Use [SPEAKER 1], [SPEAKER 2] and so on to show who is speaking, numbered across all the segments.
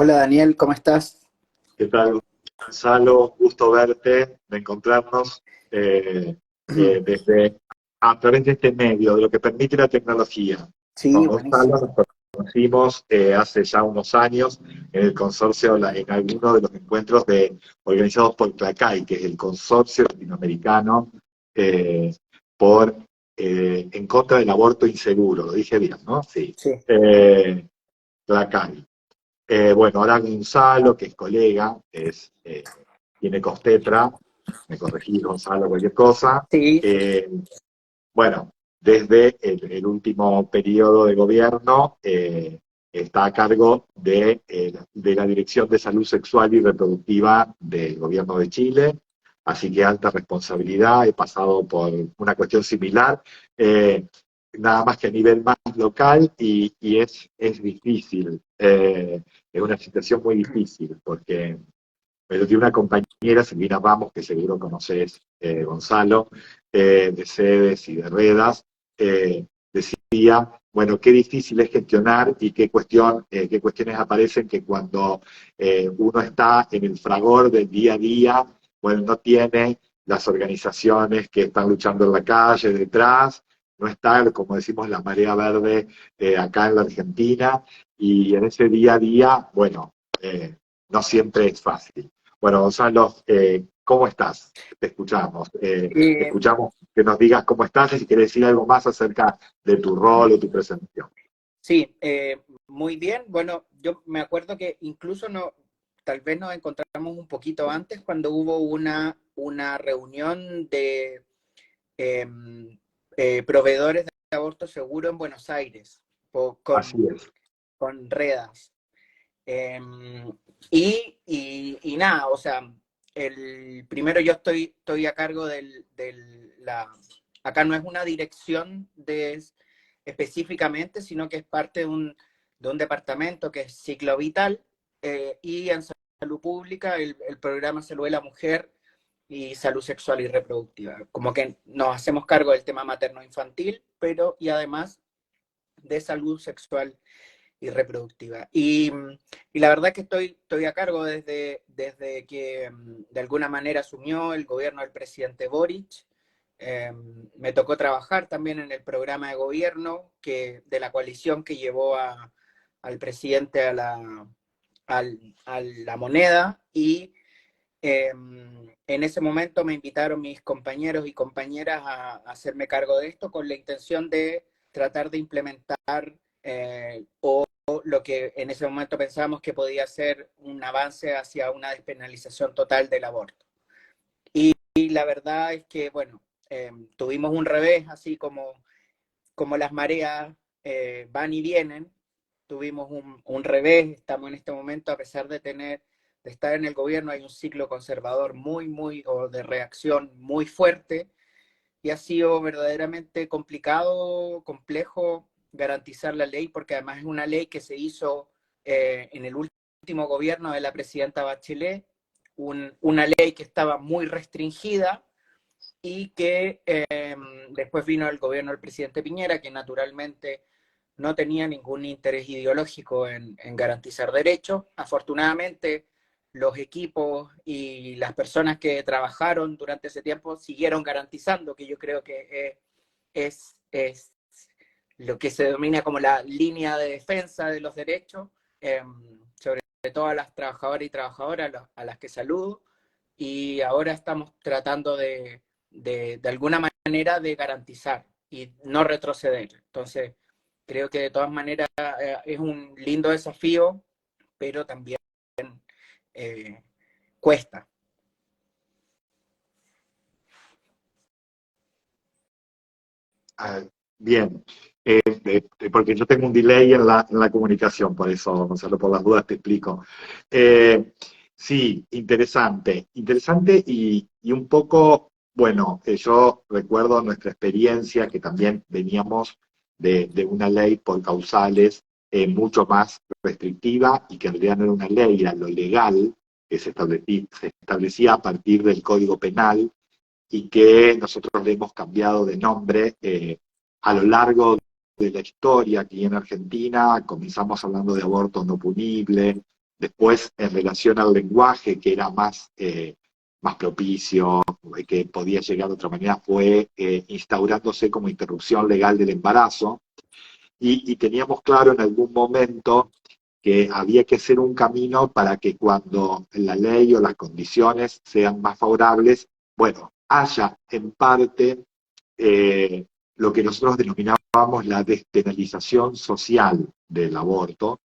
[SPEAKER 1] Hola Daniel, ¿cómo estás?
[SPEAKER 2] ¿Qué tal, Gonzalo? Gusto verte, de encontrarnos desde a través de este medio, de lo que permite la tecnología.
[SPEAKER 1] Sí,
[SPEAKER 2] Con Gonzalo
[SPEAKER 1] buenísimo.
[SPEAKER 2] nos conocimos hace ya unos años en el consorcio, en alguno de los encuentros organizados por CLACAI, que es el consorcio latinoamericano eh, por, en contra del aborto inseguro. Lo dije bien, ¿no? Sí.
[SPEAKER 1] Sí.
[SPEAKER 2] CLACAI. Bueno, ahora Gonzalo, que es colega, tiene Costetra, me corregí Gonzalo, cualquier cosa.
[SPEAKER 1] Sí, sí.
[SPEAKER 2] Eh, bueno, desde el último periodo de gobierno está a cargo de la Dirección de Salud Sexual y Reproductiva del gobierno de Chile, así que alta responsabilidad, he pasado por una cuestión similar. Eh, Nada más que a nivel más local y es difícil. Es una situación muy difícil porque yo tengo una compañera, Silvina Ramos, que seguro conoces, Gonzalo, de sedes y de redas, decía, bueno, qué difícil es gestionar y qué cuestiones aparecen que cuando uno está en el fragor del día a día, bueno, no tiene las organizaciones que están luchando en la calle detrás, no está, como decimos, la marea verde acá en la Argentina, y en ese día a día, bueno, no siempre es fácil. Bueno, Gonzalo, ¿cómo estás?
[SPEAKER 1] Eh,
[SPEAKER 2] Escuchamos que nos digas cómo estás y si quieres decir algo más acerca de tu rol o tu presentación.
[SPEAKER 1] sí, muy bien. Bueno, yo me acuerdo que incluso no, tal vez nos encontramos un poquito antes cuando hubo una reunión de eh, proveedores de aborto seguro en Buenos Aires
[SPEAKER 2] Así es.
[SPEAKER 1] con Redas. Eh, y nada, o sea, primero yo estoy a cargo acá no es una dirección específicamente, sino que es parte de un departamento que es Ciclo Vital, y en salud pública el programa Salud de la Mujer y Salud Sexual y Reproductiva. Como que nos hacemos cargo del tema materno-infantil, pero y además de salud sexual y reproductiva. Y la verdad que estoy a cargo desde que de alguna manera asumió el gobierno del presidente Boric. Me tocó trabajar también en el programa de gobierno de la coalición que llevó al presidente a la moneda y en ese momento me invitaron mis compañeros y compañeras a hacerme cargo de esto con la intención de tratar de implementar o lo que en ese momento pensábamos que podía ser un avance hacia una despenalización total del aborto. Y la verdad es que, bueno, tuvimos un revés, así como las mareas van y vienen, tuvimos un revés, estamos en este momento, a pesar de estar en el gobierno, hay un ciclo conservador o de reacción muy fuerte, y ha sido verdaderamente complicado, complejo garantizar la ley, porque además es una ley que se hizo en el último gobierno de la presidenta Bachelet, una ley que estaba muy restringida y que después vino el gobierno del presidente Piñera, que naturalmente no tenía ningún interés ideológico en garantizar derechos. Afortunadamente, los equipos y las personas que trabajaron durante ese tiempo siguieron garantizando, que yo creo que es lo que se denomina como la línea de defensa de los derechos, sobre todo a las trabajadoras y trabajadoras a las que saludo, y ahora estamos tratando de alguna manera de garantizar y no retroceder. Entonces, creo que de todas maneras es un lindo desafío, pero también eh, cuesta.
[SPEAKER 2] Ah, bien. Porque yo tengo un delay en la comunicación, por eso, Gonzalo, por las dudas te explico. Sí, interesante. Interesante y un poco, bueno, yo recuerdo nuestra experiencia que también veníamos de una ley por causales mucho más restrictiva y que en realidad no era una ley, era lo legal que se establecía a partir del Código Penal y que nosotros le hemos cambiado de nombre a lo largo de la historia aquí en Argentina. Comenzamos hablando de aborto no punible, Después, en relación al lenguaje, que era más, más propicio, que podía llegar de otra manera, fue instaurándose como interrupción legal del embarazo. Y teníamos claro en algún momento que había que hacer un camino para que cuando la ley o las condiciones sean más favorables, bueno, haya en parte eh, lo que nosotros denominábamos la despenalización social del aborto,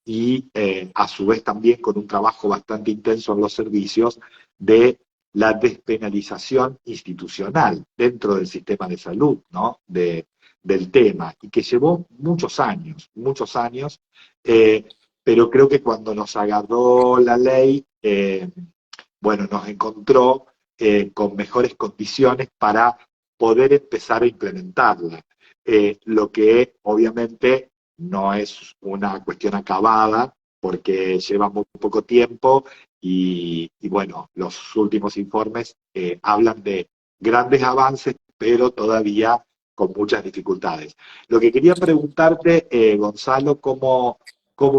[SPEAKER 2] y a su vez también con un trabajo bastante intenso en los servicios de la despenalización institucional dentro del sistema de salud, ¿no? Del tema, y que llevó muchos años, eh, pero creo que cuando nos agarró la ley, bueno, nos encontró con mejores condiciones para poder empezar a implementarla. Lo que obviamente no es una cuestión acabada, porque lleva muy poco tiempo y bueno, los últimos informes hablan de grandes avances, pero todavía con muchas dificultades. Lo que quería preguntarte, Gonzalo, cómo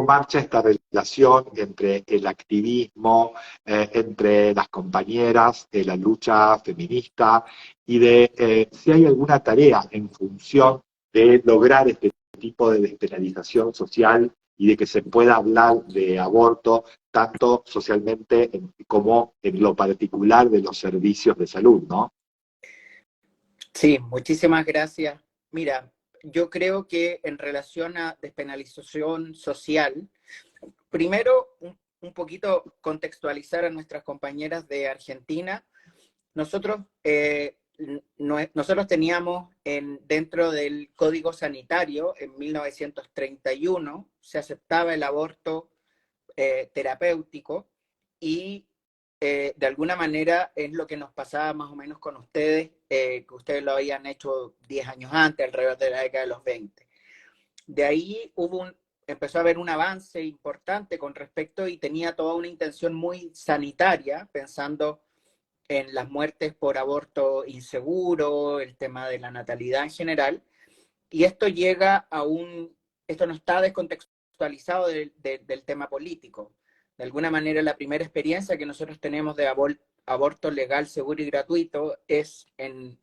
[SPEAKER 2] marcha esta relación entre el activismo, entre las compañeras de la lucha feminista y de si hay alguna tarea en función de lograr este tipo de despenalización social y de que se pueda hablar de aborto tanto socialmente como en lo particular de los servicios de salud, ¿no?
[SPEAKER 1] Sí, muchísimas gracias. Mira, yo creo que en relación a despenalización social, primero un poquito contextualizar a nuestras compañeras de Argentina. Nosotros, nosotros teníamos dentro del Código Sanitario, en 1931, se aceptaba el aborto terapéutico y de alguna manera es lo que nos pasaba más o menos con ustedes, que ustedes lo habían hecho 10 años antes, alrededor de la década de los 20. De ahí empezó a haber un avance importante con respecto y tenía toda una intención muy sanitaria, pensando en las muertes por aborto inseguro, el tema de la natalidad en general, y esto llega esto no está descontextualizado del tema político. De alguna manera, la primera experiencia que nosotros tenemos de aborto legal, seguro y gratuito es en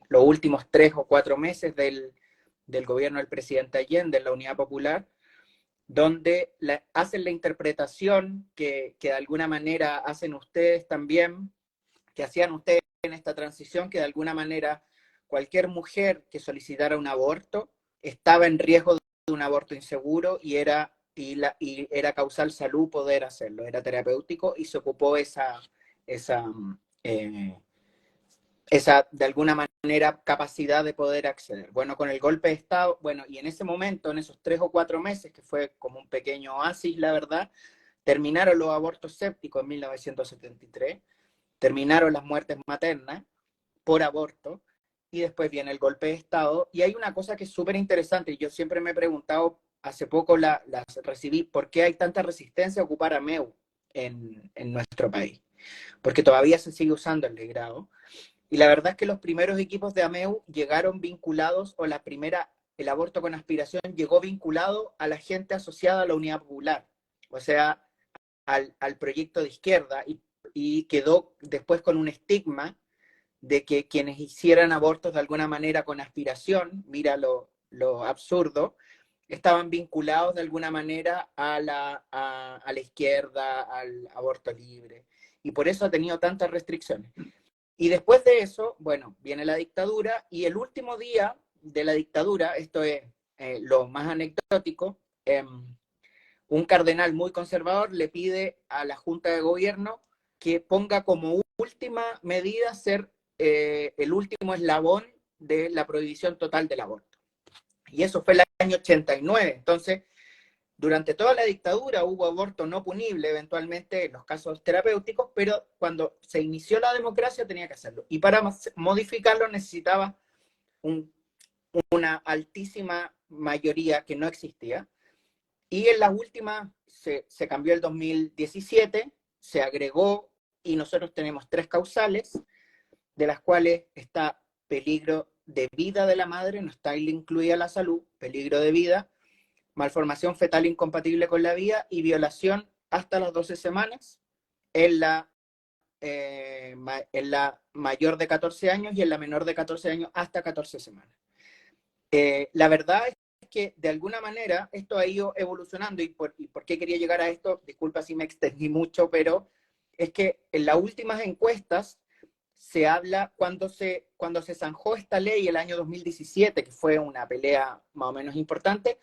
[SPEAKER 1] los últimos 3 o 4 meses del gobierno del presidente Allende, en la Unidad Popular, donde hacen la interpretación que de alguna manera hacen ustedes también, que hacían ustedes en esta transición, que de alguna manera cualquier mujer que solicitara un aborto estaba en riesgo de un aborto inseguro y era causal salud poder hacerlo, era terapéutico y se ocupó esa, eh, esa de alguna manera capacidad de poder acceder. Bueno, con el golpe de Estado, bueno, y en ese momento, en esos 3 o 4 meses, que fue como un pequeño oasis, la verdad, terminaron los abortos sépticos en 1973, terminaron las muertes maternas por aborto, y después viene el golpe de Estado. Y hay una cosa que es súper interesante, y yo siempre me he preguntado, hace poco la recibí, ¿por qué hay tanta resistencia a ocupar AMEU en nuestro país? Porque todavía se sigue usando el legrado. Y la verdad es que los primeros equipos de AMEU llegaron vinculados, o el aborto con aspiración llegó vinculado a la gente asociada a la Unidad Popular, o sea, al proyecto de izquierda, y quedó después con un estigma de que quienes hicieran abortos de alguna manera con aspiración, mira lo absurdo, estaban vinculados de alguna manera a la izquierda, al aborto libre. Y por eso ha tenido tantas restricciones. Y después de eso, bueno, viene la dictadura, y el último día de la dictadura, esto es lo más anecdótico, un cardenal muy conservador le pide a la Junta de Gobierno que ponga como última medida ser el último eslabón de la prohibición total del aborto. Y eso fue el año 89. Entonces, durante toda la dictadura hubo aborto no punible, eventualmente en los casos terapéuticos, pero cuando se inició la democracia tenía que hacerlo. Y para modificarlo necesitaba una altísima mayoría que no existía. Y en las últimas se cambió el 2017, se agregó, y nosotros tenemos 3 causales, de las cuales está peligro de vida de la madre, no está incluida la salud, peligro de vida, malformación fetal incompatible con la vida y violación hasta las 12 semanas, en la mayor de 14 años y en la menor de 14 años hasta 14 semanas. La verdad es que de alguna manera esto ha ido evolucionando, y por qué quería llegar a esto, disculpa si me extendí mucho, pero es que en las últimas encuestas se habla, cuando se zanjó esta ley el año 2017, que fue una pelea más o menos importante,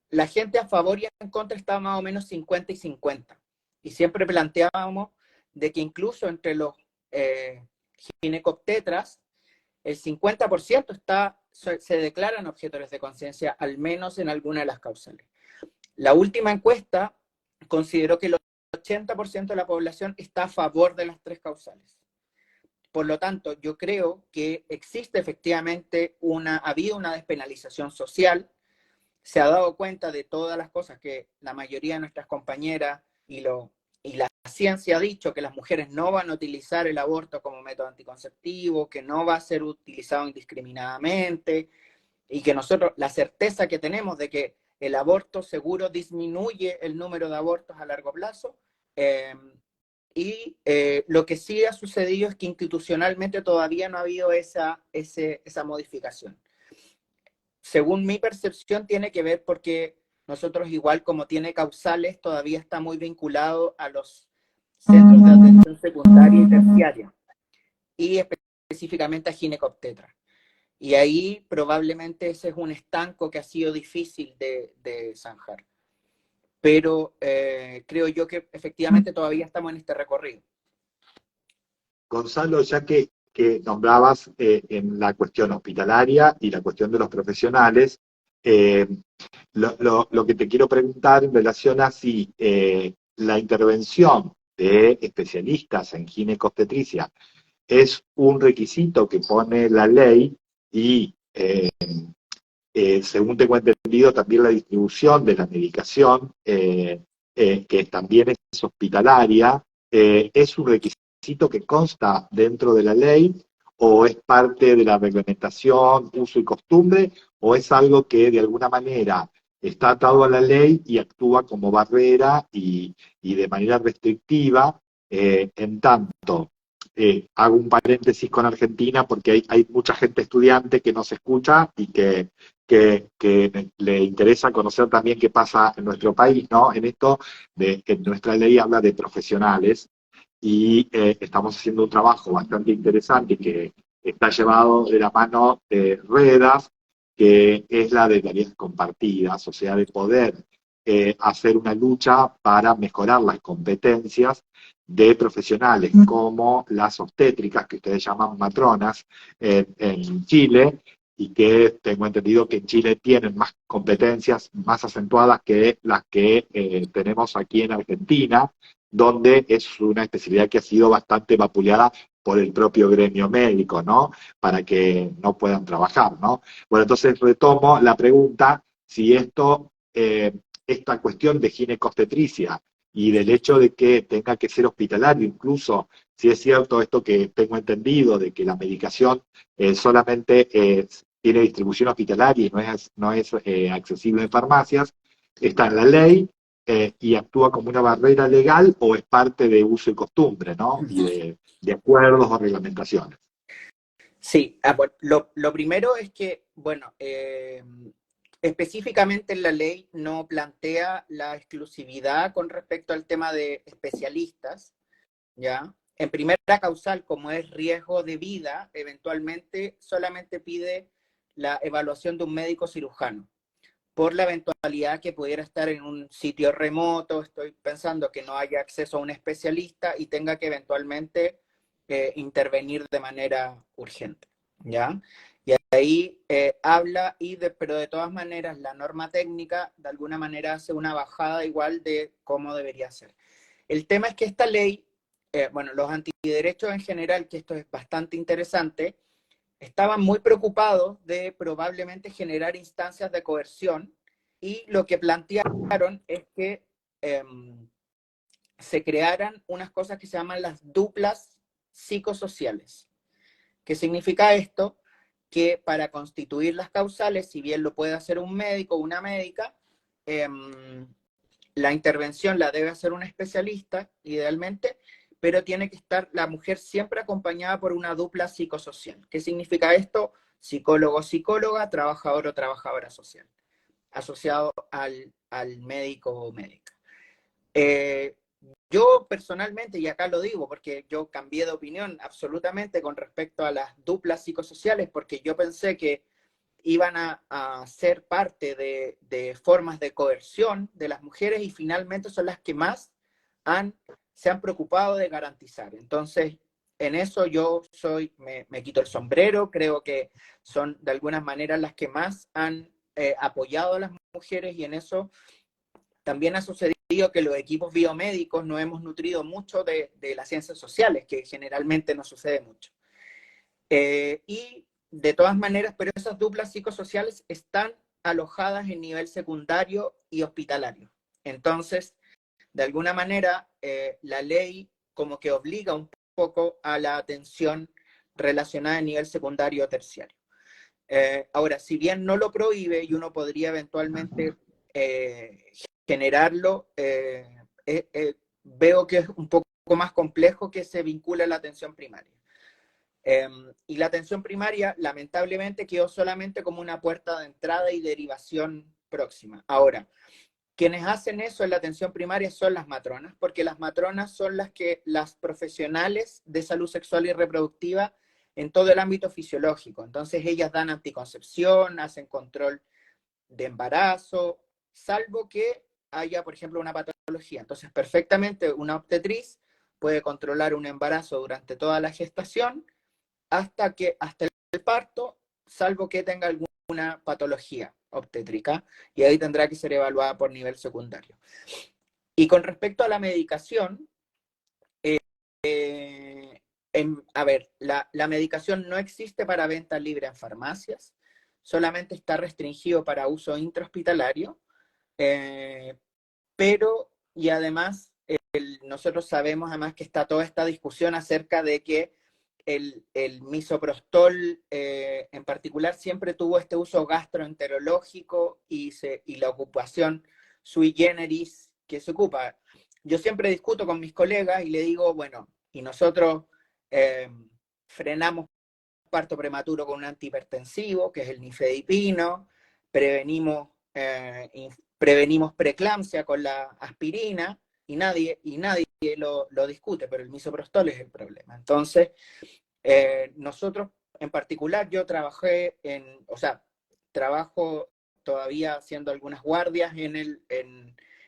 [SPEAKER 1] la gente a favor y en contra estaba más o menos 50 y 50. Y siempre planteábamos de que incluso entre los ginecobstetras, el 50% se declaran objetores de conciencia, al menos en alguna de las causales. La última encuesta consideró que el 80% de la población está a favor de las 3 causales. Por lo tanto, yo creo que existe efectivamente ha habido una despenalización social, se ha dado cuenta de todas las cosas que la mayoría de nuestras compañeras y la ciencia ha dicho, que las mujeres no van a utilizar el aborto como método anticonceptivo, que no va a ser utilizado indiscriminadamente, y que nosotros, la certeza que tenemos de que el aborto seguro disminuye el número de abortos a largo plazo, lo que sí ha sucedido es que institucionalmente todavía no ha habido esa modificación. Según mi percepción, tiene que ver porque nosotros, igual como tiene causales, todavía está muy vinculado a los centros de atención secundaria y terciaria, y específicamente a ginecobstetra. Y ahí probablemente ese es un estanco que ha sido difícil de zanjar. Pero creo yo que efectivamente todavía estamos en este recorrido.
[SPEAKER 2] Gonzalo, ya que nombrabas en la cuestión hospitalaria y la cuestión de los profesionales, eh, lo que te quiero preguntar en relación a si la intervención de especialistas en ginecobstetricia es un requisito que pone la ley y, según tengo entendido, también la distribución de la medicación, que también es hospitalaria, es un requisito que consta dentro de la ley, o es parte de la reglamentación, uso y costumbre, o es algo que de alguna manera está atado a la ley y actúa como barrera y de manera restrictiva, en tanto hago un paréntesis con Argentina porque hay mucha gente estudiante que nos escucha y que le interesa conocer también qué pasa en nuestro país, ¿no? En esto, de que nuestra ley habla de profesionales, y estamos haciendo un trabajo bastante interesante que está llevado de la mano de Ruedas, que es la de tareas compartidas, o sea, de poder hacer una lucha para mejorar las competencias de profesionales como las obstétricas, que ustedes llaman matronas, en Chile, y que tengo entendido que en Chile tienen más competencias más acentuadas que las que tenemos aquí en Argentina, donde es una especialidad que ha sido bastante vapuleada por el propio gremio médico, ¿no? Para que no puedan trabajar, ¿no? Bueno, entonces retomo la pregunta, si esta cuestión de ginecobstetricia y del hecho de que tenga que ser hospitalario, incluso si es cierto esto que tengo entendido, de que la medicación solamente tiene distribución hospitalaria y no es accesible en farmacias, está en la ley, y actúa como una barrera legal, o es parte de uso y costumbre, ¿no? Y de acuerdos o reglamentaciones.
[SPEAKER 1] Sí, bueno, lo primero es que, bueno, específicamente en la ley no plantea la exclusividad con respecto al tema de especialistas, ¿ya? En primera causal, como es riesgo de vida, eventualmente solamente pide la evaluación de un médico cirujano, por la eventualidad que pudiera estar en un sitio remoto. Estoy pensando que no haya acceso a un especialista y tenga que eventualmente intervenir de manera urgente, ¿ya? Y ahí habla, pero de todas maneras la norma técnica de alguna manera hace una bajada igual de cómo debería ser. El tema es que esta ley, bueno, los antiderechos en general, que esto es bastante interesante, estaban muy preocupados de probablemente generar instancias de coerción, y lo que plantearon es que se crearan unas cosas que se llaman las duplas psicosociales. ¿Qué significa esto? Que para constituir las causales, si bien lo puede hacer un médico o una médica, la intervención la debe hacer un especialista, idealmente, pero tiene que estar la mujer siempre acompañada por una dupla psicosocial. ¿Qué significa esto? Psicólogo, psicóloga, trabajador o trabajadora social, asociado al médico o médica. Yo personalmente, y acá lo digo porque yo cambié de opinión absolutamente con respecto a las duplas psicosociales, porque yo pensé que iban a ser parte de formas de coerción de las mujeres y finalmente son las que más se han preocupado de garantizar. Entonces, en eso yo me quito el sombrero, creo que son de algunas maneras las que más han apoyado a las mujeres, y en eso también ha sucedido que los equipos biomédicos nos hemos nutrido mucho de las ciencias sociales, que generalmente no sucede mucho. Y de todas maneras, pero esas duplas psicosociales están alojadas en nivel secundario y hospitalario. Entonces, de alguna manera, la ley como que obliga un poco a la atención relacionada a nivel secundario o terciario. Ahora, si bien no lo prohíbe y uno podría eventualmente generarlo, veo que es un poco más complejo que se vincule a la atención primaria. Y la atención primaria, lamentablemente, quedó solamente como una puerta de entrada y derivación próxima. Ahora, quienes hacen eso en la atención primaria son las matronas, porque las matronas son las profesionales de salud sexual y reproductiva en todo el ámbito fisiológico. Entonces ellas dan anticoncepción, hacen control de embarazo, salvo que haya, por ejemplo, una patología. Entonces, perfectamente una obstetriz puede controlar un embarazo durante toda la gestación hasta el parto, salvo que tenga alguna patología obstétrica, y ahí tendrá que ser evaluada por nivel secundario. Y con respecto a la medicación, a ver, la medicación no existe para venta libre en farmacias, solamente está restringido para uso intrahospitalario, pero, y además, nosotros sabemos además que está toda esta discusión acerca de que el misoprostol en particular siempre tuvo este uso gastroenterológico y la ocupación sui generis que se ocupa. Yo siempre discuto con mis colegas y le digo, bueno, y nosotros frenamos parto prematuro con un antihipertensivo, que es el nifedipino, prevenimos preeclampsia con la aspirina, y nadie lo discute, pero el misoprostol es el problema. Entonces, nosotros, en particular, yo trabajo todavía haciendo algunas guardias en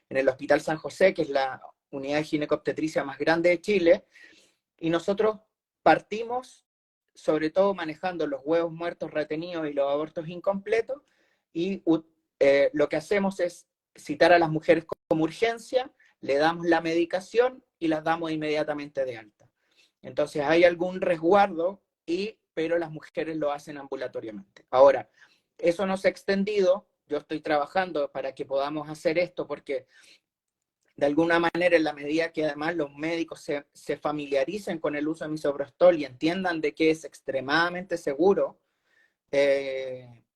[SPEAKER 1] el Hospital San José, que es la unidad de ginecobstetricia más grande de Chile, y nosotros partimos sobre todo manejando los huevos muertos retenidos y los abortos incompletos, y lo que hacemos es citar a las mujeres como urgencia, le damos la medicación y las damos inmediatamente de alta. Entonces hay algún resguardo, pero las mujeres lo hacen ambulatoriamente. Ahora, eso no se ha extendido, yo estoy trabajando para que podamos hacer esto, porque de alguna manera, en la medida que además los médicos se familiaricen con el uso de misoprostol y entiendan de que es extremadamente seguro,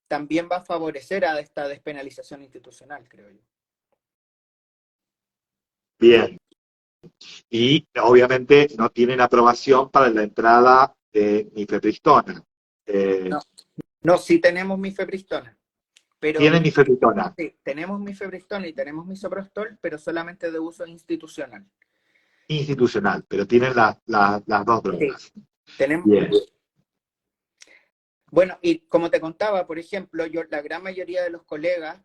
[SPEAKER 1] también va a favorecer a esta despenalización institucional, creo yo.
[SPEAKER 2] Bien. Y obviamente no tienen aprobación para la entrada de mifepristona.
[SPEAKER 1] No, sí tenemos mifepristona. Pero
[SPEAKER 2] ¿Tienen mifepristona?
[SPEAKER 1] sí, tenemos mifepristona y tenemos misoprostol, pero solamente de uso institucional.
[SPEAKER 2] Institucional, pero tienen las dos drogas.
[SPEAKER 1] Sí, tenemos.
[SPEAKER 2] Bien.
[SPEAKER 1] Bueno, y como te contaba, por ejemplo, la gran mayoría de los colegas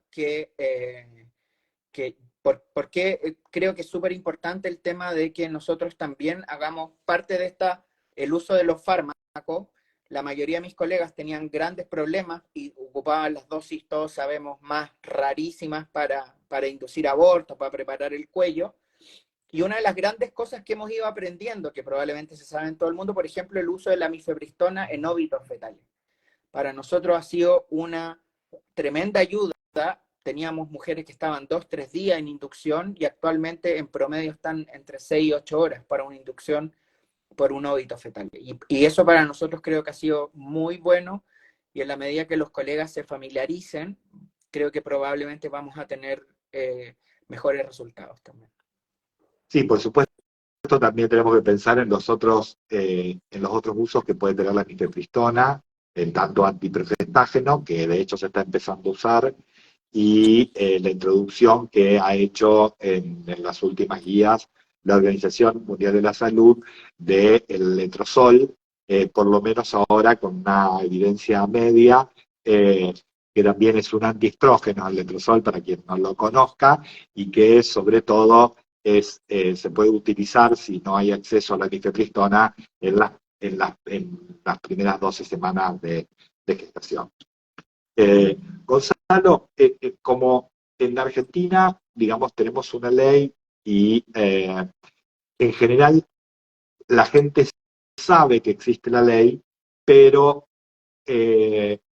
[SPEAKER 1] ¿por qué creo que es súper importante el tema de que nosotros también hagamos parte de el uso de los fármacos? La mayoría de mis colegas tenían grandes problemas y ocupaban las dosis, todos sabemos, más rarísimas para inducir abortos, para preparar el cuello. Y una de las grandes cosas que hemos ido aprendiendo, que probablemente se sabe en todo el mundo, por ejemplo, el uso de la mifepristona en óbitos fetales. Para nosotros ha sido una tremenda ayuda. Teníamos mujeres que estaban 2-3 días en inducción y actualmente en promedio están entre 6 y 8 horas para una inducción por un óbito fetal. Y eso para nosotros creo que ha sido muy bueno, y en la medida que los colegas se familiaricen, creo que probablemente vamos a tener mejores resultados también.
[SPEAKER 2] Sí, por supuesto, también tenemos que pensar en los otros usos que puede tener la mifepristona, en tanto antipresentágeno, que de hecho se está empezando a usar, y la introducción que ha hecho en las últimas guías la Organización Mundial de la Salud del letrozol, por lo menos ahora con una evidencia media, que también es un antiestrógeno, el letrozol, para quien no lo conozca, y que sobre todo se puede utilizar si no hay acceso a la mifepristona en las primeras 12 semanas de gestación. Gonzalo, como en la Argentina, digamos, tenemos una ley y en general la gente sabe que existe la ley, pero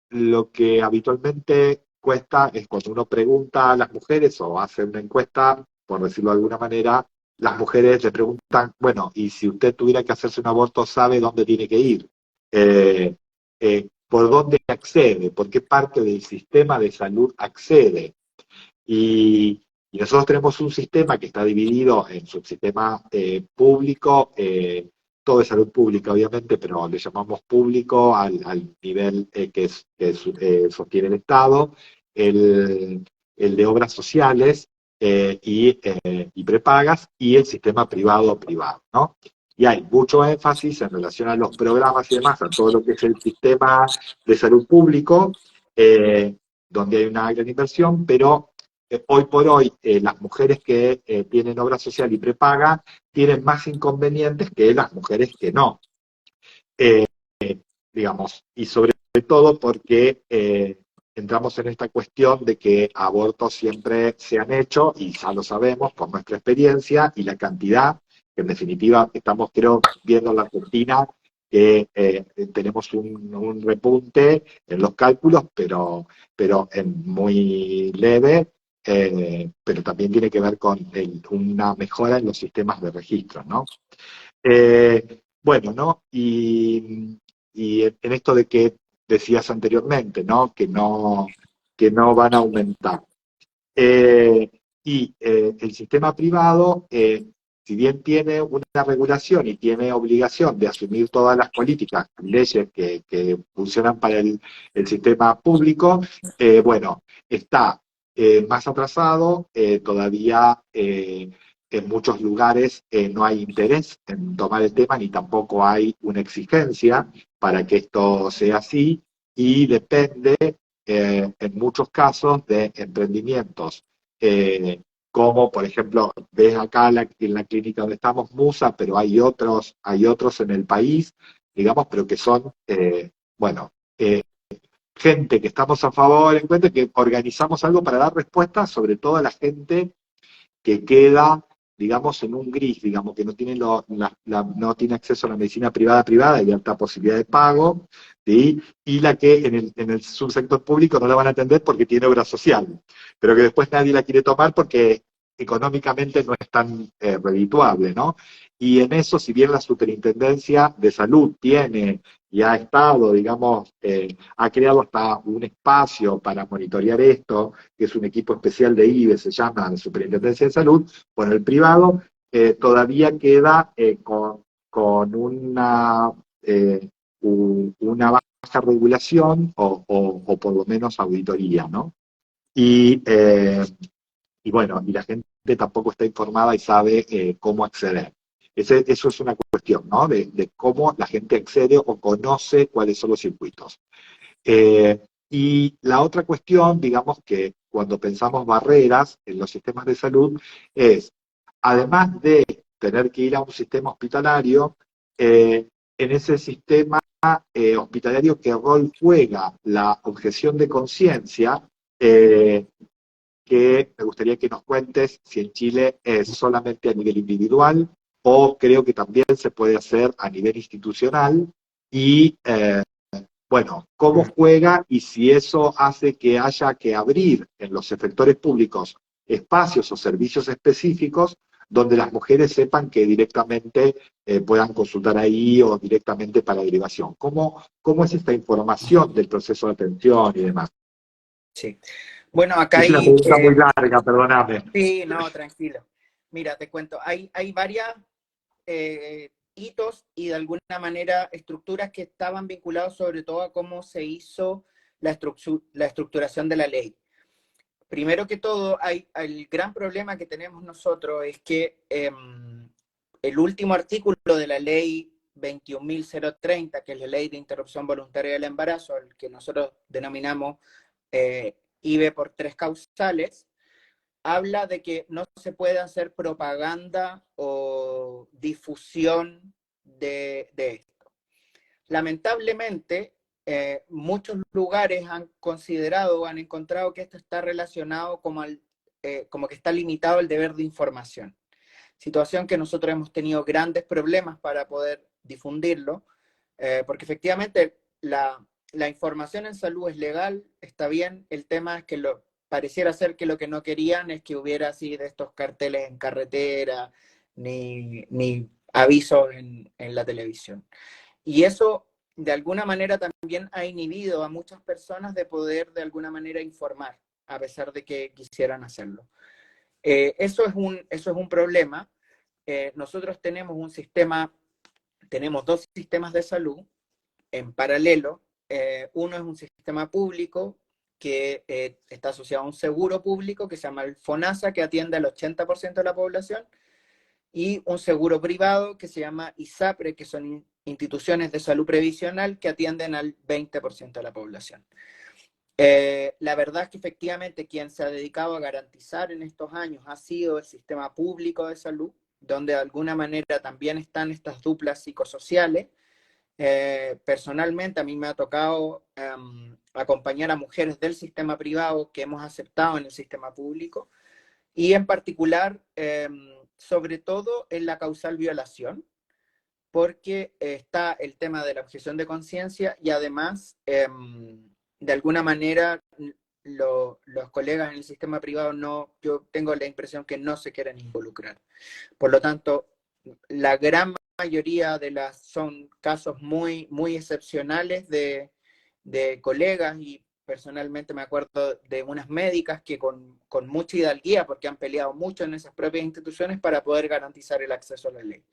[SPEAKER 2] lo que habitualmente cuesta es cuando uno pregunta a las mujeres o hace una encuesta, por decirlo de alguna manera, las mujeres le preguntan, bueno, y si usted tuviera que hacerse un aborto, ¿sabe dónde tiene que ir? ¿Por dónde accede? ¿Por qué parte del sistema de salud accede? Y nosotros tenemos un sistema que está dividido en subsistema público, todo de salud pública obviamente, pero le llamamos público al nivel que sostiene el Estado, el de obras sociales y prepagas, y el sistema privado-privado, ¿no? Y hay mucho énfasis en relación a los programas y demás, a todo lo que es el sistema de salud público, donde hay una gran inversión, pero hoy por hoy las mujeres que tienen obra social y prepaga tienen más inconvenientes que las mujeres que no. Eh, digamos, y sobre todo porque entramos en esta cuestión de que abortos siempre se han hecho, y ya lo sabemos por nuestra experiencia, y la cantidad, que en definitiva estamos, creo, viendo en la Argentina, que tenemos un repunte en los cálculos, pero en muy leve, pero también tiene que ver con una mejora en los sistemas de registro, ¿no? Bueno, ¿no? Y en esto de que decías anteriormente, ¿no? Que no van a aumentar. El sistema privado, si bien tiene una regulación y tiene obligación de asumir todas las políticas y leyes que funcionan para el sistema público, bueno, está más atrasado, todavía en muchos lugares no hay interés en tomar el tema, ni tampoco hay una exigencia para que esto sea así, y depende en muchos casos de emprendimientos, como por ejemplo, ves acá en la clínica donde estamos, Musa, pero hay otros en el país, digamos, pero que son, bueno, gente que estamos a favor, en cuenta que organizamos algo para dar respuesta sobre todo a la gente que queda, digamos, en un gris, digamos, que no tiene, no tiene acceso a la medicina privada y alta posibilidad de pago, ¿sí? Y la que en el subsector público no la van a atender porque tiene obra social, pero que después nadie la quiere tomar porque económicamente no es tan redituable, ¿no? Y en eso, si bien la Superintendencia de Salud tiene y ha estado, digamos, ha creado hasta un espacio para monitorear esto, que es un equipo especial de IBE, se llama la Superintendencia de Salud, bueno, el privado todavía queda con una baja regulación o por lo menos auditoría, ¿no? Y bueno, y la gente tampoco está informada y sabe cómo acceder. Eso es una cuestión, ¿no? De cómo la gente accede o conoce cuáles son los circuitos. Y la otra cuestión, digamos que cuando pensamos barreras en los sistemas de salud, es, además de tener que ir a un sistema hospitalario, en ese sistema hospitalario, ¿qué rol juega la objeción de conciencia? Que me gustaría que nos cuentes si en Chile es solamente a nivel individual o creo que también se puede hacer a nivel institucional, y bueno, cómo juega y si eso hace que haya que abrir en los sectores públicos espacios o servicios específicos donde las mujeres sepan que directamente puedan consultar ahí o directamente para derivación. ¿Cómo es esta información del proceso de atención y demás?
[SPEAKER 1] Sí. Bueno, acá
[SPEAKER 2] Es una
[SPEAKER 1] hay,
[SPEAKER 2] pregunta muy larga, perdóname.
[SPEAKER 1] sí, no, tranquilo. Mira, te cuento, hay varias hitos y de alguna manera estructuras que estaban vinculados sobre todo a cómo se hizo la estructuración de la ley. Primero que todo, el gran problema que tenemos nosotros es que el último artículo de la ley 21.030, que es la ley de interrupción voluntaria del embarazo, el que nosotros denominamos IVE por tres causales, habla de que no se puede hacer propaganda o difusión de esto. Lamentablemente, muchos lugares han considerado o han encontrado que esto está relacionado como que está limitado el deber de información. Situación que nosotros hemos tenido grandes problemas para poder difundirlo, porque efectivamente la información en salud es legal, está bien, el tema es que pareciera ser que lo que no querían es que hubiera así de estos carteles en carretera, ni avisos en la televisión. Y eso de alguna manera también ha inhibido a muchas personas de poder de alguna manera informar, a pesar de que quisieran hacerlo. Eso es un problema. Nosotros tenemos tenemos dos sistemas de salud en paralelo. Uno es un sistema público que está asociado a un seguro público que se llama el FONASA, que atiende al 80% de la población, y un seguro privado que se llama ISAPRE, que son instituciones de salud previsional que atienden al 20% de la población. La verdad es que efectivamente quien se ha dedicado a garantizar en estos años ha sido el sistema público de salud, donde de alguna manera también están estas duplas psicosociales. Personalmente a mí me ha tocado acompañar a mujeres del sistema privado que hemos aceptado en el sistema público, y en particular, sobre todo en la causal violación, porque está el tema de la objeción de conciencia y además, de alguna manera, los colegas en el sistema privado yo tengo la impresión que no se quieren involucrar. Por lo tanto, la gran mayoría son casos muy, muy excepcionales de colegas, y personalmente me acuerdo de unas médicas que con mucha hidalguía, porque han peleado mucho en esas propias instituciones para poder garantizar el acceso a la ley,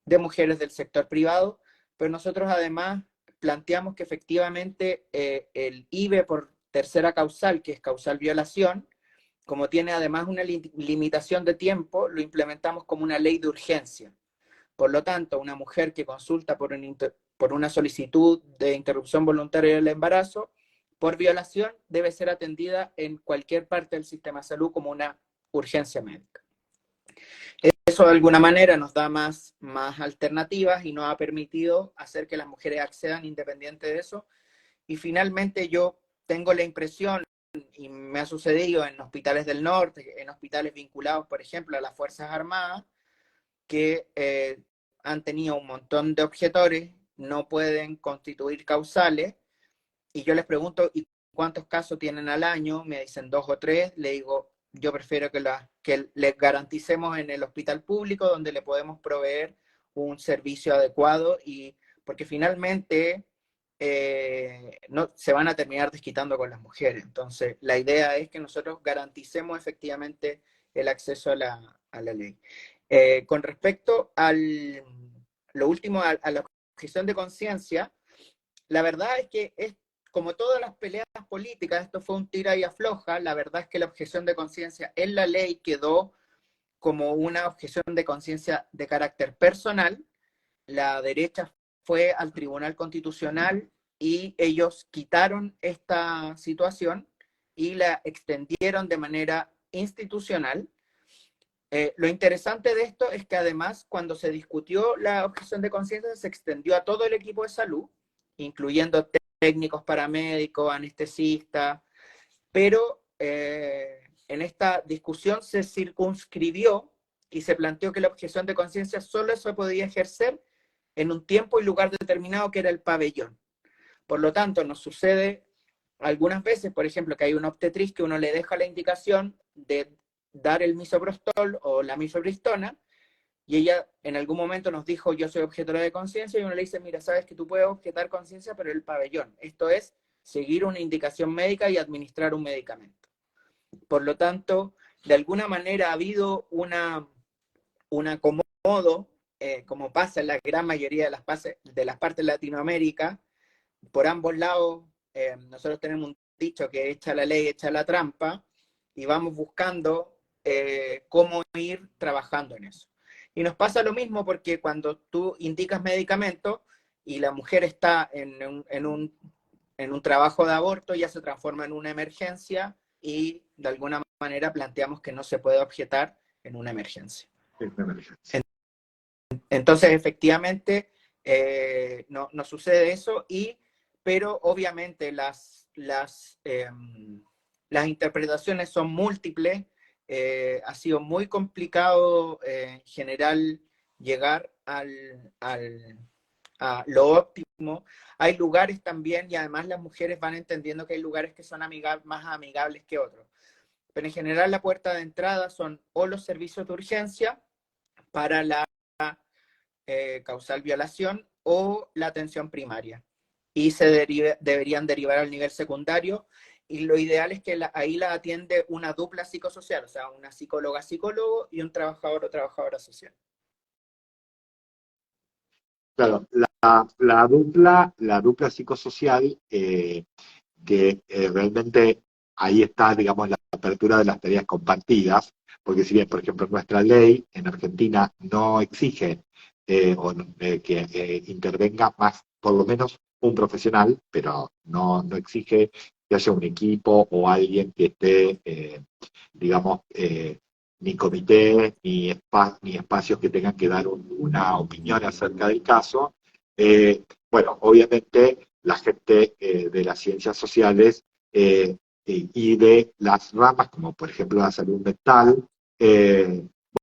[SPEAKER 1] de mujeres del sector privado, pero nosotros además planteamos que efectivamente el IVE por tercera causal, que es causal violación, como tiene además una limitación de tiempo, lo implementamos como una ley de urgencia. Por lo tanto, una mujer que consulta por una solicitud de interrupción voluntaria del embarazo por violación debe ser atendida en cualquier parte del sistema de salud como una urgencia médica. Eso de alguna manera nos da más alternativas y nos ha permitido hacer que las mujeres accedan independiente de eso. Y finalmente yo tengo la impresión, y me ha sucedido en hospitales del norte, en hospitales vinculados, por ejemplo, a las Fuerzas Armadas, que han tenido un montón de objetores, no pueden constituir causales, y yo les pregunto, ¿y cuántos casos tienen al año? Me dicen 2 o 3, le digo, yo prefiero que les garanticemos en el hospital público, donde le podemos proveer un servicio adecuado, y porque finalmente no se van a terminar desquitando con las mujeres. Entonces, la idea es que nosotros garanticemos efectivamente el acceso a la ley. Con respecto lo último, a la objeción de conciencia, la verdad es que como todas las peleas políticas, esto fue un tira y afloja. La verdad es que la objeción de conciencia en la ley quedó como una objeción de conciencia de carácter personal. La derecha fue al Tribunal Constitucional y ellos quitaron esta situación y la extendieron de manera institucional. Lo interesante de esto es que además, cuando se discutió la objeción de conciencia, se extendió a todo el equipo de salud, incluyendo técnicos, paramédicos, anestesistas, pero en esta discusión se circunscribió y se planteó que la objeción de conciencia solo se podía ejercer en un tiempo y lugar determinado, que era el pabellón. Por lo tanto, nos sucede algunas veces, por ejemplo, que hay una obstetriz que uno le deja la indicación de dar el misoprostol o la mifepristona, y ella en algún momento nos dijo, yo soy objetora de conciencia, y uno le dice, mira, sabes que tú puedes objetar conciencia, pero el pabellón, esto es seguir una indicación médica y administrar un medicamento. Por lo tanto, de alguna manera ha habido un acomodo, como pasa en la gran mayoría de las partes de Latinoamérica, por ambos lados. Nosotros tenemos un dicho que echa la ley, echa la trampa, y vamos buscando cómo ir trabajando en eso. Y nos pasa lo mismo porque cuando tú indicas medicamentos y la mujer está en un trabajo de aborto, ya se transforma en una emergencia y de alguna manera planteamos que no se puede objetar en una emergencia.
[SPEAKER 2] Es una emergencia.
[SPEAKER 1] Entonces, efectivamente, no sucede eso, pero obviamente las interpretaciones son múltiples. Ha sido muy complicado en general llegar a lo óptimo. Hay lugares también, y además las mujeres van entendiendo que hay lugares que son más amigables que otros. Pero en general la puerta de entrada son o los servicios de urgencia para la causal violación o la atención primaria. Y deberían derivar al nivel secundario, y lo ideal es que ahí la atiende una dupla psicosocial, o sea, una psicóloga-psicólogo y un trabajador o trabajadora social.
[SPEAKER 2] Claro, la dupla psicosocial, que realmente ahí está, digamos, la apertura de las tareas compartidas, porque si bien, por ejemplo, nuestra ley en Argentina no exige que intervenga más, por lo menos un profesional, pero no exige que haya un equipo o alguien que esté, digamos, ni comité, ni espacios que tengan que dar una opinión acerca del caso. Bueno, obviamente la gente de las ciencias sociales y de las ramas, como por ejemplo la salud mental,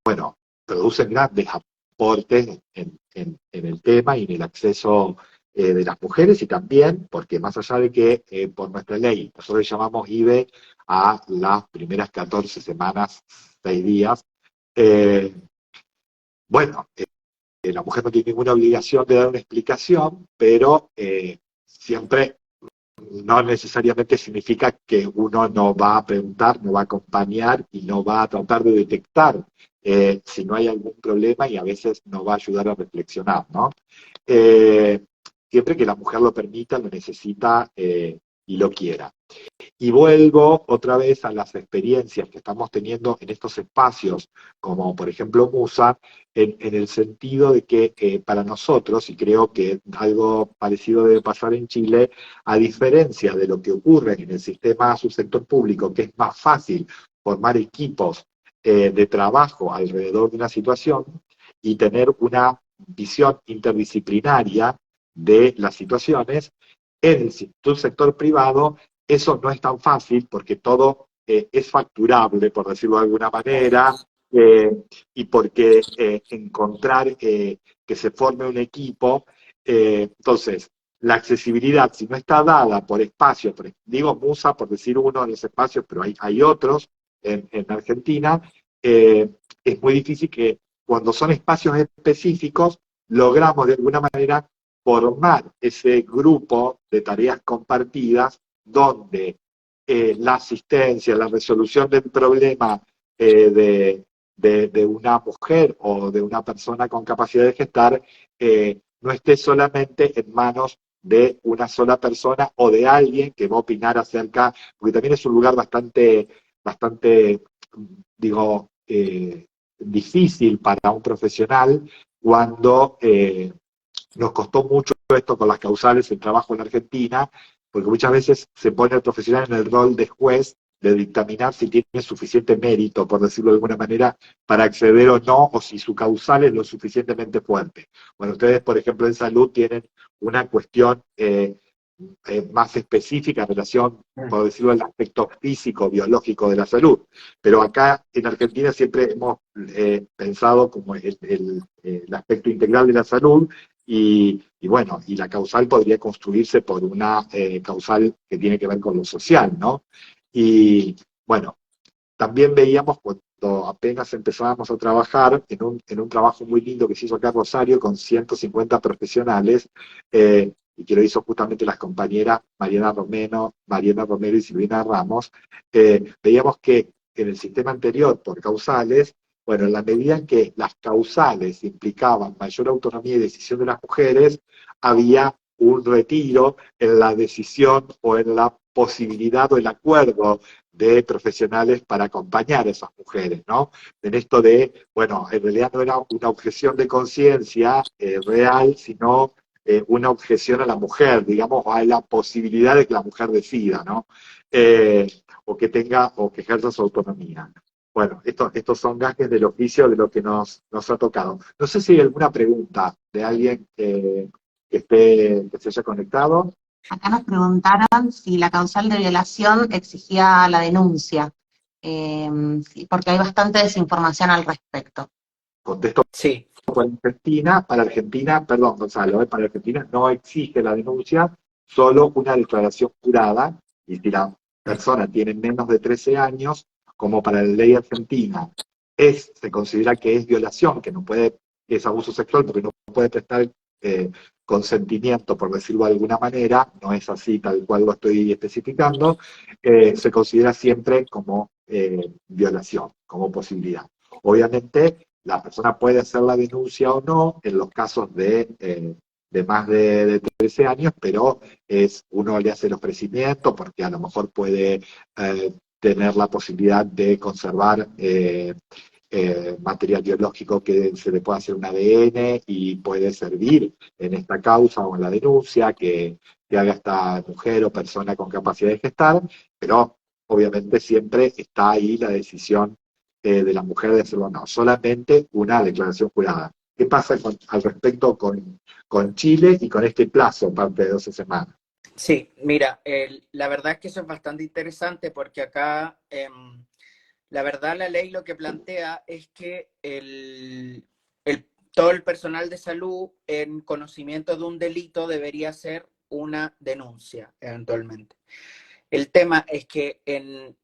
[SPEAKER 2] bueno, producen grandes aportes en el tema y en el acceso de las mujeres, y también porque más allá de que por nuestra ley nosotros llamamos IVE a las primeras 14 semanas, 6 días, eh, bueno, la mujer no tiene ninguna obligación de dar una explicación, pero siempre no necesariamente significa que uno no va a preguntar, no va a acompañar y no va a tratar de detectar si no hay algún problema, y a veces nos va a ayudar a reflexionar, ¿no? Eh, Siempre que la mujer lo permita, lo necesita y lo quiera. Y vuelvo otra vez a las experiencias que estamos teniendo en estos espacios, como por ejemplo Musa, en el sentido de que para nosotros, y creo que algo parecido debe pasar en Chile, a diferencia de lo que ocurre en el sistema subsector público, que es más fácil formar equipos de trabajo alrededor de una situación y tener una visión interdisciplinaria de las situaciones, en el subsector privado eso no es tan fácil porque todo es facturable, por decirlo de alguna manera, y porque encontrar que se forme un equipo, entonces, la accesibilidad, si no está dada por espacios, digo Musa por decir uno de los espacios, pero hay otros en Argentina, es muy difícil que cuando son espacios específicos logramos de alguna manera formar ese grupo de tareas compartidas donde la asistencia, la resolución del problema de una mujer o de una persona con capacidad de gestar no esté solamente en manos de una sola persona o de alguien que va a opinar acerca, porque también es un lugar bastante digo, difícil para un profesional cuando nos costó mucho esto con las causales, el trabajo en Argentina, porque muchas veces se pone al profesional en el rol de juez, de dictaminar si tiene suficiente mérito, por decirlo de alguna manera, para acceder o no, o si su causal es lo suficientemente fuerte. Bueno, ustedes, por ejemplo, en salud tienen una cuestión más específica en relación, por decirlo, al aspecto físico, biológico de la salud. Pero acá en Argentina siempre hemos pensado como el aspecto integral de la salud, y bueno, y la causal podría construirse por una causal que tiene que ver con lo social, ¿no? Y bueno, también veíamos cuando apenas empezábamos a trabajar en un trabajo muy lindo que se hizo acá en Rosario con 150 profesionales, y que lo hizo justamente las compañeras Mariana Romero y Silvina Ramos, veíamos que en el sistema anterior, por causales, bueno, en la medida en que las causales implicaban mayor autonomía y decisión de las mujeres, había un retiro en la decisión o en la posibilidad o el acuerdo de profesionales para acompañar a esas mujeres, ¿no? En esto de, bueno, en realidad no era una objeción de conciencia real, sino una objeción a la mujer, digamos, a la posibilidad de que la mujer decida, ¿no? O que tenga, o que ejerza su autonomía. Bueno, estos son gajes del oficio de lo que nos ha tocado. No sé si hay alguna pregunta de alguien que se haya conectado.
[SPEAKER 3] Acá nos preguntaron si la causal de violación exigía la denuncia, sí, porque hay bastante desinformación al respecto.
[SPEAKER 2] Contesto
[SPEAKER 1] Sí.
[SPEAKER 2] para Argentina, perdón Gonzalo, para Argentina no exige la denuncia, solo una declaración jurada, y si la persona tiene menos de 13 años, como para la ley argentina, se considera que es violación, que no puede, que es abuso sexual, porque no puede prestar consentimiento, por decirlo de alguna manera, no es así tal cual lo estoy especificando, se considera siempre como violación, como posibilidad. Obviamente, la persona puede hacer la denuncia o no en los casos de más de 13 años, pero uno le hace el ofrecimiento porque a lo mejor puede tener la posibilidad de conservar material biológico que se le pueda hacer un ADN y puede servir en esta causa o en la denuncia que haga esta mujer o persona con capacidad de gestar, pero obviamente siempre está ahí la decisión de la mujer de hacerlo o no, solamente una declaración jurada. ¿Qué pasa al respecto con Chile y con este plazo, parte de 12 semanas?
[SPEAKER 1] Sí, mira, la verdad es que eso es bastante interesante porque acá, la verdad, la ley lo que plantea es que todo el personal de salud en conocimiento de un delito debería hacer una denuncia, eventualmente. El tema es que en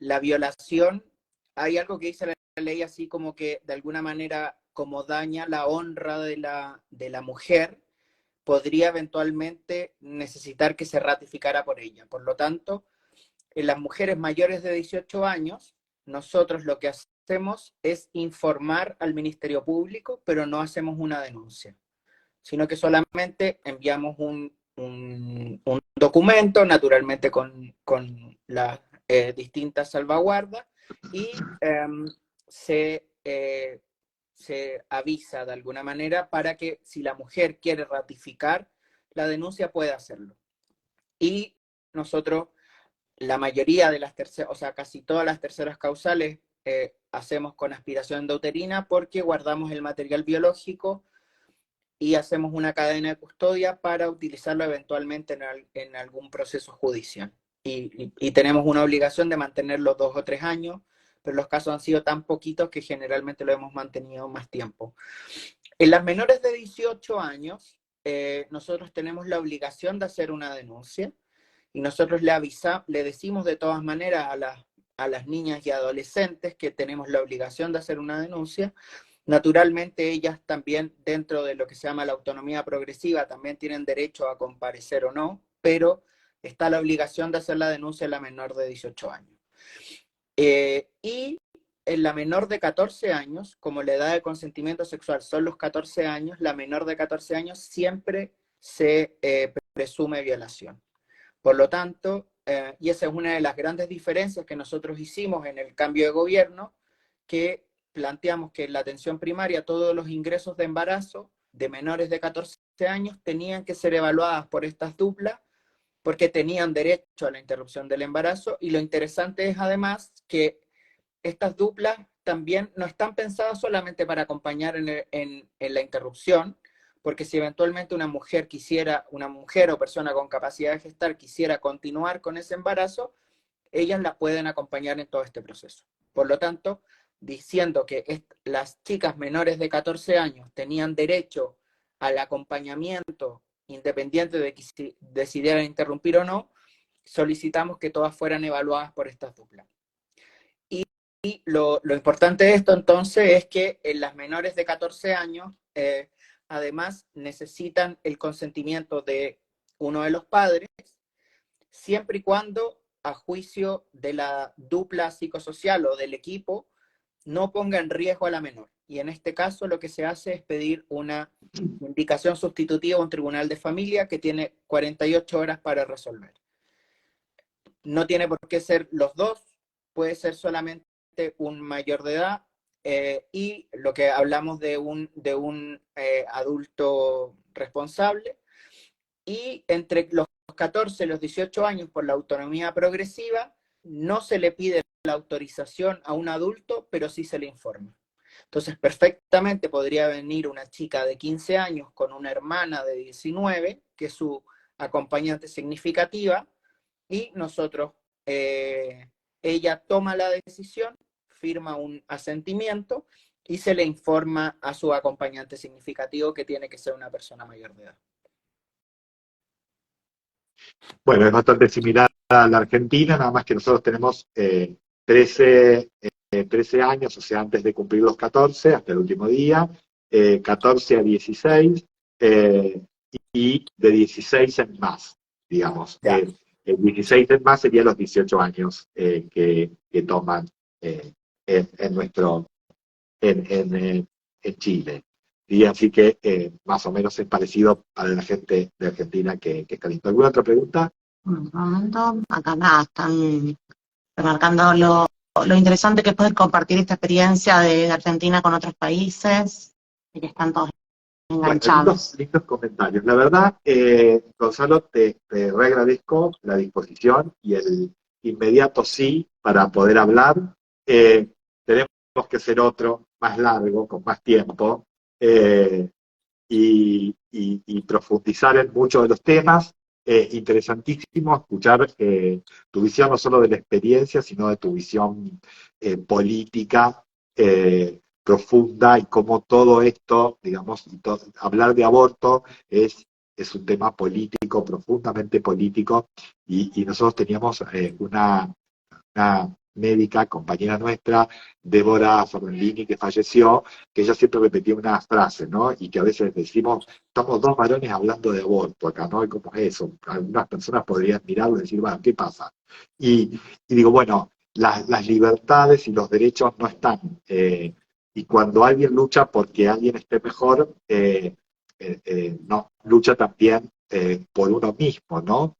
[SPEAKER 1] la violación hay algo que dice la ley así como que de alguna manera como daña la honra de la mujer, podría eventualmente necesitar que se ratificara por ella. Por lo tanto, en las mujeres mayores de 18 años, nosotros lo que hacemos es informar al Ministerio Público, pero no hacemos una denuncia, sino que solamente enviamos un documento, naturalmente con las distintas salvaguardas, y se avisa de alguna manera para que si la mujer quiere ratificar la denuncia pueda hacerlo. Y nosotros, la mayoría de las terceras, o sea, casi todas las terceras causales hacemos con aspiración endouterina porque guardamos el material biológico y hacemos una cadena de custodia para utilizarlo eventualmente en algún proceso judicial. Y tenemos una obligación de mantenerlo 2 o 3 años, pero los casos han sido tan poquitos que generalmente lo hemos mantenido más tiempo. En las menores de 18 años, nosotros tenemos la obligación de hacer una denuncia y nosotros le decimos de todas maneras a las niñas y adolescentes que tenemos la obligación de hacer una denuncia. Naturalmente ellas también, dentro de lo que se llama la autonomía progresiva, también tienen derecho a comparecer o no, pero está la obligación de hacer la denuncia en la menor de 18 años. Y en la menor de 14 años, como la edad de consentimiento sexual son los 14 años, la menor de 14 años siempre se presume violación. Por lo tanto, y esa es una de las grandes diferencias que nosotros hicimos en el cambio de gobierno, que planteamos que en la atención primaria todos los ingresos de embarazo de menores de 14 años tenían que ser evaluadas por estas duplas porque tenían derecho a la interrupción del embarazo, y lo interesante es además que estas duplas también no están pensadas solamente para acompañar en la interrupción, porque si eventualmente una mujer o persona con capacidad de gestar quisiera continuar con ese embarazo, ellas la pueden acompañar en todo este proceso. Por lo tanto, diciendo que las chicas menores de 14 años tenían derecho al acompañamiento independiente de que si decidieran interrumpir o no, solicitamos que todas fueran evaluadas por estas duplas. Y lo importante de esto entonces es que en las menores de 14 años además necesitan el consentimiento de uno de los padres, siempre y cuando, a juicio de la dupla psicosocial o del equipo, no ponga en riesgo a la menor. Y en este caso lo que se hace es pedir una indicación sustitutiva a un tribunal de familia que tiene 48 horas para resolver. No tiene por qué ser los dos, puede ser solamente un mayor de edad, y lo que hablamos de un adulto responsable, y entre los 14 y los 18 años, por la autonomía progresiva, no se le pide la autorización a un adulto, pero sí se le informa. Entonces, perfectamente podría venir una chica de 15 años con una hermana de 19, que es su acompañante significativa, y nosotros, ella toma la decisión, firma un asentimiento y se le informa a su acompañante significativo que tiene que ser una persona mayor de edad.
[SPEAKER 2] Bueno, es bastante similar a la Argentina, nada más que nosotros tenemos 13 años, o sea, antes de cumplir los 14, hasta el último día, 14 a 16, y de 16 en más, digamos. El 16 en más serían los 18 años que toman en Chile. Y así que más o menos es parecido a la gente de Argentina que está listo. ¿Alguna otra pregunta?
[SPEAKER 3] Un momento, acá nada, están remarcando lo interesante que es poder compartir esta experiencia de Argentina con otros países y que están todos enganchados.
[SPEAKER 2] Bueno, lindos comentarios. La verdad, Gonzalo, te reagradezco la disposición y el inmediato sí para poder hablar. Tenemos que hacer otro más largo, con más tiempo, y profundizar en muchos de los temas. Interesantísimo escuchar tu visión no solo de la experiencia, sino de tu visión política profunda, y cómo todo esto, digamos, hablar de aborto es un tema político, profundamente político, y nosotros teníamos una médica, compañera nuestra, Débora Sorrentini, que falleció, que ella siempre repetía una frase, ¿no? Y que a veces decimos, estamos dos varones hablando de aborto acá, ¿no? Y como eso, algunas personas podrían mirarlo y decir, bueno, ¿qué pasa? Y digo, bueno, las libertades y los derechos no están. Y cuando alguien lucha porque alguien esté mejor, no, lucha también por uno mismo, ¿no?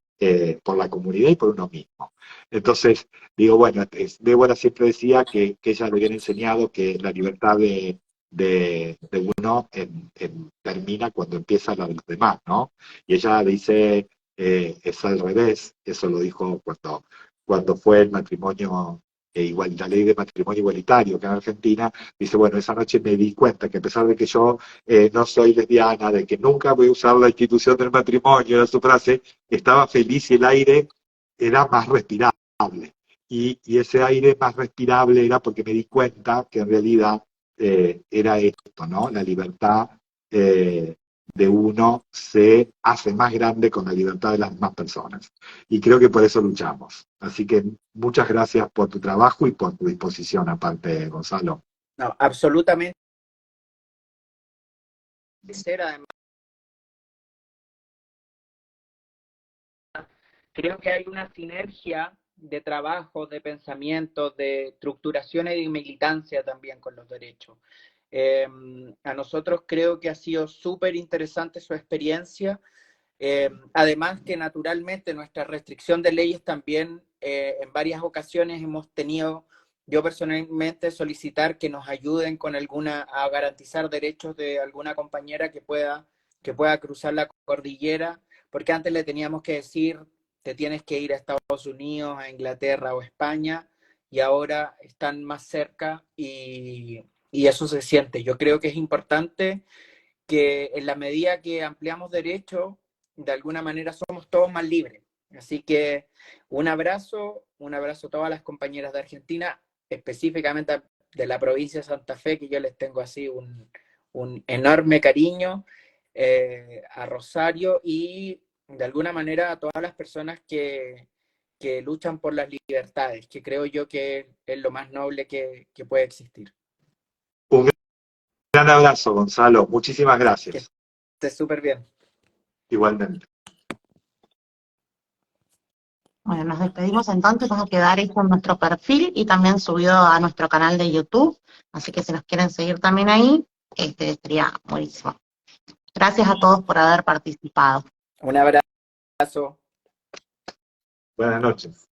[SPEAKER 2] Por la comunidad y por uno mismo. Entonces, digo, bueno, Débora siempre decía que ella le había enseñado que la libertad de uno termina cuando empieza la de los demás, ¿no? Y ella dice, es al revés, eso lo dijo cuando fue el matrimonio igual, la ley de matrimonio igualitario que en Argentina. Dice, bueno, esa noche me di cuenta que a pesar de que yo no soy lesbiana, de que nunca voy a usar la institución del matrimonio, era su frase, estaba feliz y el aire era más respirable. Y ese aire más respirable era porque me di cuenta que en realidad era esto, ¿no? La libertad de uno se hace más grande con la libertad de las demás personas. Y creo que por eso luchamos. Así que muchas gracias por tu trabajo y por tu disposición, aparte, Gonzalo.
[SPEAKER 1] No, absolutamente. Además, creo que hay una sinergia de trabajo, de pensamiento, de estructuración y de militancia también con los derechos. A nosotros creo que ha sido súper interesante su experiencia. Además que naturalmente nuestra restricción de leyes también en varias ocasiones hemos tenido, yo personalmente, solicitar que nos ayuden con a garantizar derechos de alguna compañera que pueda cruzar la cordillera, porque antes le teníamos que decir, te tienes que ir a Estados Unidos, a Inglaterra o España, y ahora están más cerca y eso se siente. Yo creo que es importante que en la medida que ampliamos derechos, de alguna manera somos todos más libres. Así que un abrazo a todas las compañeras de Argentina, específicamente de la provincia de Santa Fe, que yo les tengo así un enorme cariño, a Rosario, y de alguna manera a todas las personas que luchan por las libertades, que creo yo que es lo más noble que puede existir.
[SPEAKER 2] Un gran abrazo, Gonzalo. Muchísimas gracias.
[SPEAKER 1] estés súper bien.
[SPEAKER 2] Igualmente.
[SPEAKER 3] Bueno, nos despedimos entonces, va a quedar esto en nuestro perfil y también subido a nuestro canal de YouTube, así que si nos quieren seguir también ahí, sería buenísimo. Gracias a todos por haber participado.
[SPEAKER 1] Un abrazo.
[SPEAKER 2] Buenas noches.